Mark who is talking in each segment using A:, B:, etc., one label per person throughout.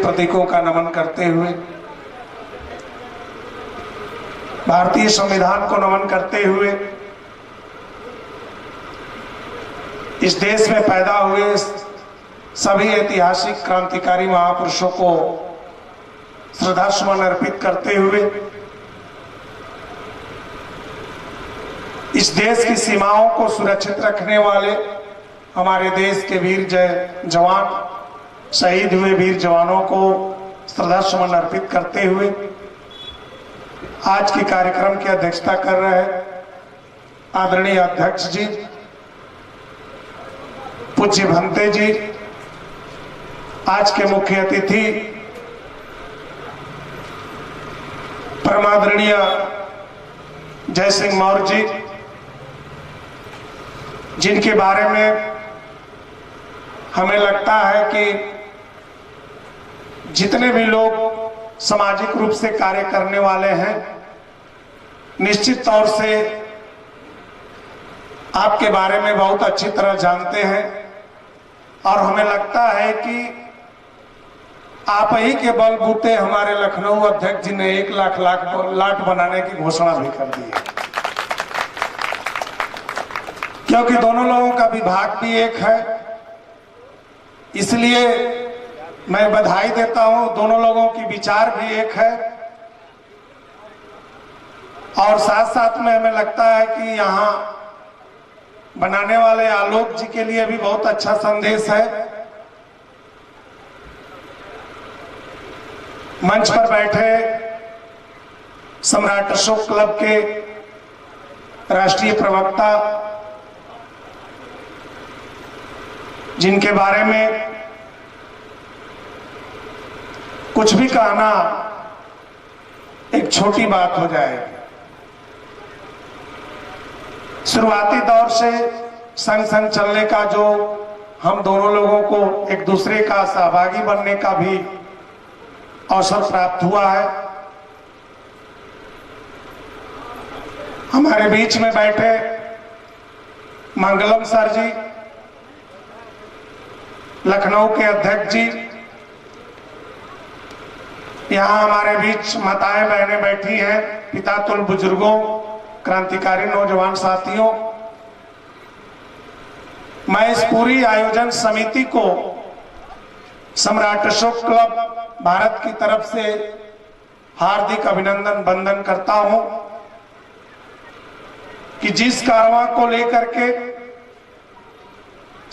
A: प्रतीकों का नमन करते हुए, भारतीय संविधान को नमन करते हुए, इस देश में पैदा हुए सभी ऐतिहासिक क्रांतिकारी महापुरुषों को श्रद्धासुमन अर्पित करते हुए, इस देश की सीमाओं को सुरक्षित रखने वाले हमारे देश के वीर जवान, शहीद हुए वीर जवानों को श्रद्धासुमन अर्पित करते हुए आज के कार्यक्रम की अध्यक्षता कर रहे आदरणीय अध्यक्ष जी, पूज्य भंते जी, आज के मुख्य अतिथि परमादरणीय जय सिंह मौर्य जी, जिनके बारे में हमें लगता है कि जितने भी लोग सामाजिक रूप से कार्य करने वाले हैं, निश्चित तौर से आपके बारे में बहुत अच्छी तरह जानते हैं और हमें लगता है कि आप ही के बलबूते हमारे लखनऊ अध्यक्ष जी ने 1 लाख लाट बनाने की घोषणा भी कर दी है, क्योंकि दोनों लोगों का विभाग भी एक है। इसलिए मैं बधाई देता हूं, दोनों लोगों की विचार भी एक है और साथ साथ में हमें लगता है कि यहाँ बनाने वाले आलोक जी के लिए भी बहुत अच्छा संदेश है। मंच पर बैठे सम्राट अशोक क्लब के राष्ट्रीय प्रवक्ता, जिनके बारे में कुछ भी कहना एक छोटी बात हो जाएगी। शुरुआती दौर से संग संग चलने का जो हम दोनों लोगों को एक दूसरे का सहभागी बनने का भी अवसर प्राप्त हुआ है। हमारे बीच में बैठे मंगलम सर जी, लखनऊ के अध्यक्ष जी, यहाँ हमारे बीच माताएं बहनें बैठी हैं, पितातुल बुजुर्गों, क्रांतिकारी नौजवान साथियों, मैं इस पूरी आयोजन समिति को सम्राट अशोक क्लब भारत की तरफ से हार्दिक अभिनंदन वंदन करता हूं कि जिस कारवां को लेकर के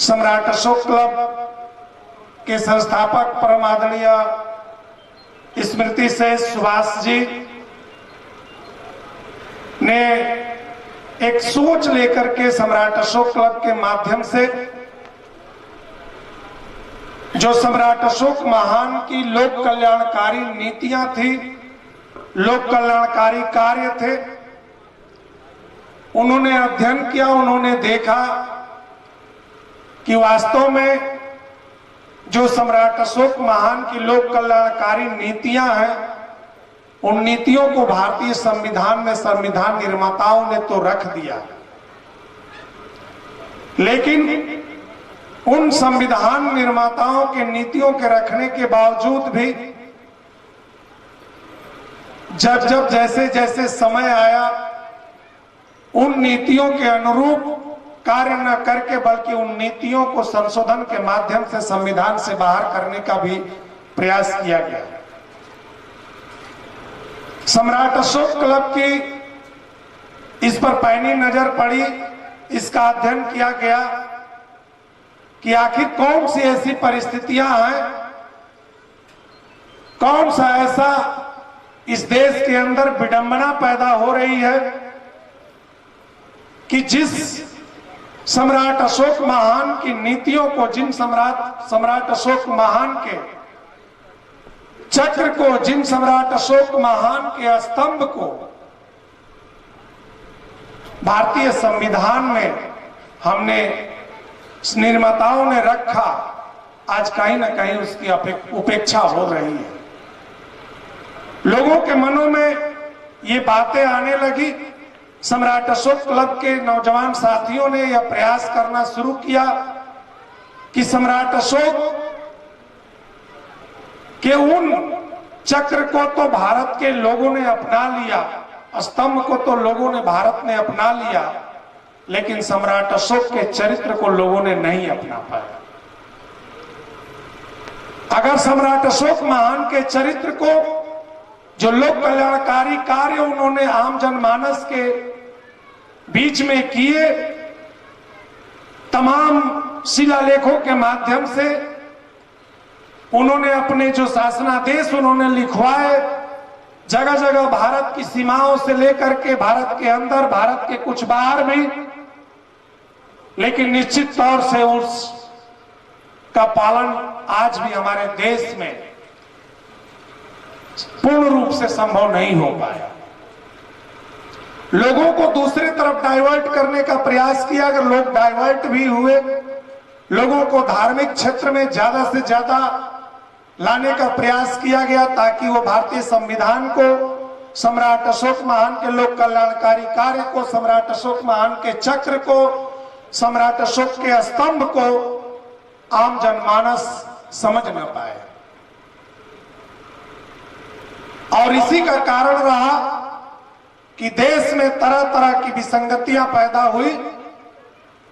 A: सम्राट अशोक क्लब के संस्थापक परम आदरणीय स्मृति से सुभाष जी ने एक सोच लेकर के सम्राट अशोक क्लब के माध्यम से जो सम्राट अशोक महान की लोक कल्याणकारी नीतियां थी, लोक कल्याणकारी कार्य थे, उन्होंने अध्ययन किया, उन्होंने देखा कि वास्तव में जो सम्राट अशोक महान की लोक कल्याणकारी नीतियां हैं, उन नीतियों को भारतीय संविधान में संविधान निर्माताओं ने तो रख दिया, लेकिन उन संविधान निर्माताओं के नीतियों के रखने के बावजूद भी जब जब जैसे जैसे समय आया, उन नीतियों के अनुरूप कार्य न करके बल्कि उन नीतियों को संशोधन के माध्यम से संविधान से बाहर करने का भी प्रयास किया गया। सम्राट अशोक क्लब की इस पर पैनी नजर पड़ी, इसका अध्ययन किया गया कि आखिर कौन सी ऐसी परिस्थितियां हैं, कौन सा ऐसा इस देश के अंदर विडंबना पैदा हो रही है कि जिस सम्राट अशोक महान की नीतियों को, जिन सम्राट अशोक महान के चक्र को, जिन सम्राट अशोक महान के स्तंभ को भारतीय संविधान में हमने निर्माताओं ने रखा, आज कहीं ना कहीं उसकी उपेक्षा हो रही है। लोगों के मनों में ये बातें आने लगी। सम्राट अशोक क्लब के नौजवान साथियों ने यह प्रयास करना शुरू किया कि सम्राट अशोक कि उन चक्र को तो भारत के लोगों ने अपना लिया, स्तंभ को तो लोगों ने भारत ने अपना लिया, लेकिन सम्राट अशोक के चरित्र को लोगों ने नहीं अपना पाया। अगर सम्राट अशोक महान के चरित्र को, जो लोक कल्याणकारी कार्य उन्होंने आम जनमानस के बीच में किए, तमाम शिलालेखों के माध्यम से उन्होंने अपने जो शासनादेश उन्होंने लिखवाए, जगह जगह भारत की सीमाओं से लेकर के भारत के अंदर, भारत के कुछ बाहर भी, लेकिन निश्चित तौर से उस का पालन आज भी हमारे देश में पूर्ण रूप से संभव नहीं हो पाया। लोगों को दूसरी तरफ डाइवर्ट करने का प्रयास किया, अगर लोग डाइवर्ट भी हुए, लोगों को धार्मिक क्षेत्र में ज्यादा से ज्यादा लाने का प्रयास किया गया ताकि वो भारतीय संविधान को, सम्राट अशोक महान के लोक कल्याणकारी कार्य को, सम्राट अशोक महान के चक्र को, सम्राट अशोक के स्तंभ को आम जनमानस समझ न पाए। और इसी का कारण रहा कि देश में तरह तरह की विसंगतियां पैदा हुई।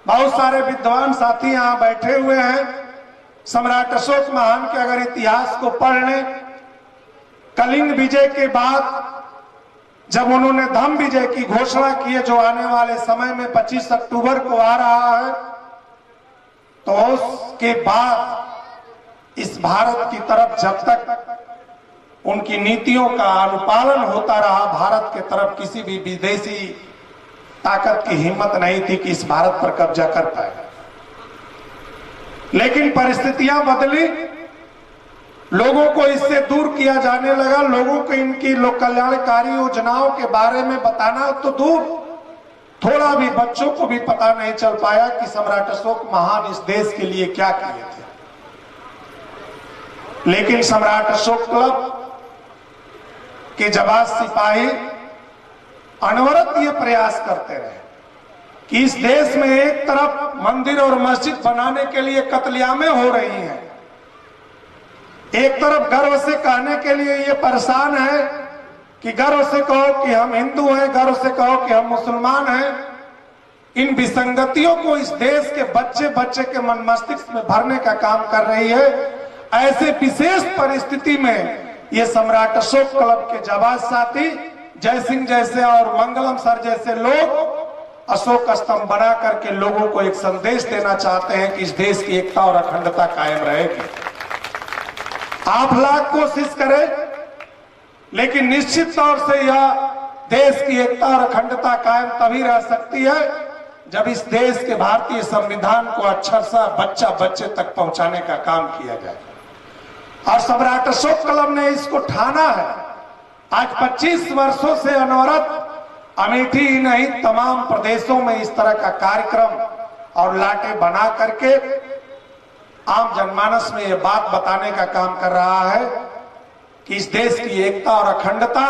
A: बहुत सारे विद्वान साथी यहां बैठे हुए हैं, सम्राट अशोक महान के अगर इतिहास को पढ़ लें, कलिंग विजय के बाद जब उन्होंने धम्म विजय की घोषणा की है, जो आने वाले समय में 25 अक्टूबर को आ रहा है, तो उसके बाद इस भारत की तरफ जब तक उनकी नीतियों का अनुपालन होता रहा, भारत के तरफ किसी भी विदेशी ताकत की हिम्मत नहीं थी कि इस भारत पर कब्जा कर पाए। लेकिन परिस्थितियां बदली, लोगों को इससे दूर किया जाने लगा। लोगों को इनकी लोक कल्याणकारी योजनाओं के बारे में बताना तो दूर, थोड़ा भी बच्चों को भी पता नहीं चल पाया कि सम्राट अशोक महान इस देश के लिए क्या किए थे। लेकिन सम्राट अशोक क्लब के जाबाज सिपाही अनवरत ये प्रयास करते रहे कि इस देश में एक तरफ मंदिर और मस्जिद बनाने के लिए कत्लेआमें हो रही हैं, एक तरफ गर्व से कहने के लिए ये परेशान है कि गर्व से कहो कि हम हिंदू हैं, गर्व से कहो कि हम मुसलमान हैं। इन विसंगतियों को इस देश के बच्चे बच्चे के मन मस्तिष्क में भरने का काम कर रही है। ऐसे विशेष परिस्थिति में ये सम्राट अशोक क्लब के जाबाज साथी जय सिंह जैसे और मंगलम सर जैसे लोग अशोक स्तंभ बना करके लोगों को एक संदेश देना चाहते हैं कि इस देश की एकता और अखंडता कायम रहेगी। आप लाख कोशिश करें, लेकिन निश्चित तौर से यह देश की एकता और अखंडता कायम तभी रह सकती है जब इस देश के भारतीय संविधान को अक्षरशः बच्चा बच्चे तक पहुंचाने का काम किया जाए। और सम्राट अशोक क्लब ने इसको ठाना है। आज 25 वर्षों से अनवरत अमेठी ही नहीं, तमाम प्रदेशों में इस तरह का कार्यक्रम और लाटे बना करके आम जनमानस में यह बात बताने का काम कर रहा है कि इस देश की एकता और अखंडता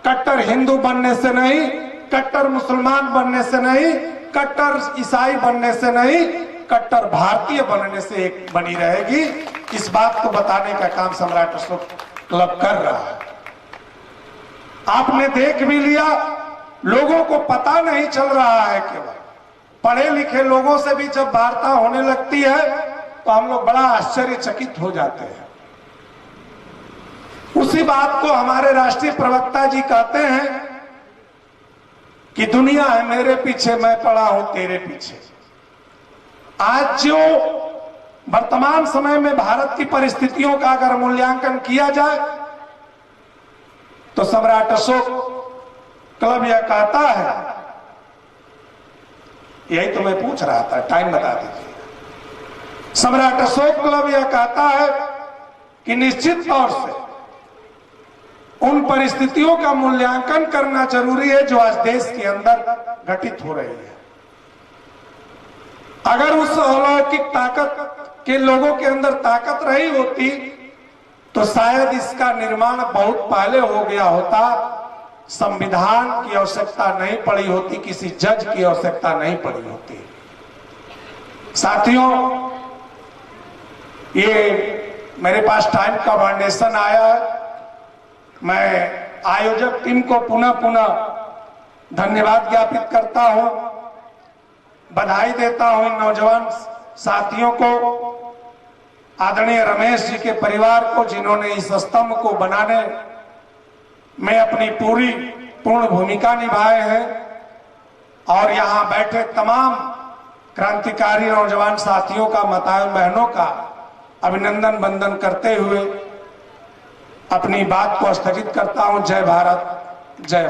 A: कट्टर हिंदू बनने से नहीं, कट्टर मुसलमान बनने से नहीं, कट्टर ईसाई बनने से नहीं, कट्टर भारतीय बनने से एक बनी रहेगी। इस बात को बताने का काम सम्राट अशोक क्लब कर रहा है। आपने देख भी लिया, लोगों को पता नहीं चल रहा है। केवल पढ़े लिखे लोगों से भी जब वार्ता होने लगती है तो हम लोग बड़ा आश्चर्यचकित हो जाते हैं। उसी बात को हमारे राष्ट्रीय प्रवक्ता जी कहते हैं कि दुनिया है मेरे पीछे, मैं पड़ा हूं तेरे पीछे। आज जो वर्तमान समय में भारत की परिस्थितियों का अगर मूल्यांकन किया जाए तो सम्राट अशोक क्लब यह कहता है, यही तो मैं पूछ रहा था, टाइम बता दीजिए। सम्राट अशोक क्लब यह कहता है कि निश्चित तौर से उन परिस्थितियों का मूल्यांकन करना जरूरी है जो आज देश के अंदर घटित हो रही है। अगर उस अलौकिक ताकत के लोगों के अंदर ताकत रही होती तो शायद इसका निर्माण बहुत पहले हो गया होता, संविधान की आवश्यकता नहीं पड़ी होती, किसी जज की आवश्यकता नहीं पड़ी होती। साथियों, ये मेरे पास टाइम का वांडेशन आया है। मैं आयोजक टीम को पुनः पुनः धन्यवाद ज्ञापित करता हूं, बधाई देता हूं इन नौजवान साथियों को, आदरणीय रमेश जी के परिवार को, जिन्होंने इस स्तंभ को बनाने में अपनी पूर्ण भूमिका निभाए हैं, और यहां बैठे तमाम क्रांतिकारी नौजवान साथियों का, माताओं बहनों का अभिनंदन वंदन करते हुए अपनी बात को स्थगित करता हूं। जय भारत, जय।